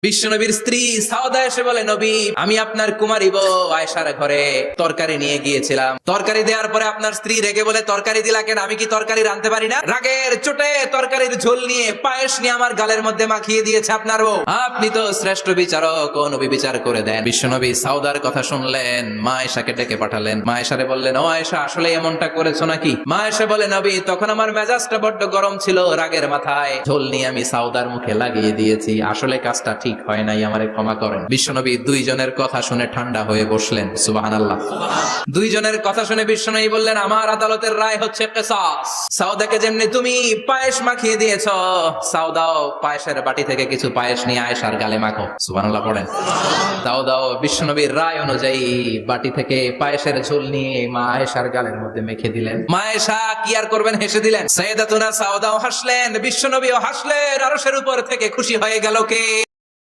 বিশ্বনবীর স্ত্রী সাউদা এসে বলে, নবী, আমি আপনার কুমারী বউ আয়েশার ঘরে তরকারি নিয়ে গিয়েছিলাম। তরকারি দেওয়ার পরে আপনার স্ত্রী রেগে বলে, তরকারি দিলা কেন? আমি কি তরকারি রাঁধতে পারি না? রাগের চোটে তরকারির ঝোল নিয়ে পায়েস নিয়ে আমার গালের মধ্যে মাখিয়ে দিয়েছে আপনার বউ। আপনি তো শ্রেষ্ঠ বিচারক, ও নবী বিচার করে দেন। বিশ্বনবী সাউদার কথা শুনলেন, মা আয়েশাকে ডেকে পাঠালেন। মা আয়েশারে বললেন, ও আয়েশা, আসলে এমনটা করেছো নাকি? মা আয়েশা বলে, নবী, তখন আমার মেজাজটা বড্ড গরম ছিল, রাগের মাথায় ঝোল নিয়ে আমি সাউদার মুখে লাগিয়ে দিয়েছি। আসলে কাজটা ঠিক হয় নাই, আমারে ক্ষমা করেন। বিশ্বনবী দুইজনের কথা শুনে ঠান্ডা হয়ে বসলেন। সুবহানাল্লাহ। দুইজনের কথা শুনে বিশ্বনবী বললেন, আমার আদালতের রায় হচ্ছে কিসাস। সাউদাকে যেমনি তুমি পায়েস মাখিয়ে দিয়েছো, সাউদাও পায়েসের বাটি থেকে কিছু পায়েস নিয়ে আয়েশার গালে মাখো। সুবহানাল্লাহ পড়েন। সাউদাও বিশ্বনবীর রায় অনুযায়ী বাটি থেকে পায়েসের ঝোল নিয়ে মা আয়েশার গালের মধ্যে মেখে দিলেন। মা আয়েশা কি আর করবেন, হেসে দিলেন। সাইয়েদাতুনা সাউদাও হাসলেন, বিশ্বনবীও হাসলেন। আরশের উপর থেকে খুশি হয়ে গেল কে?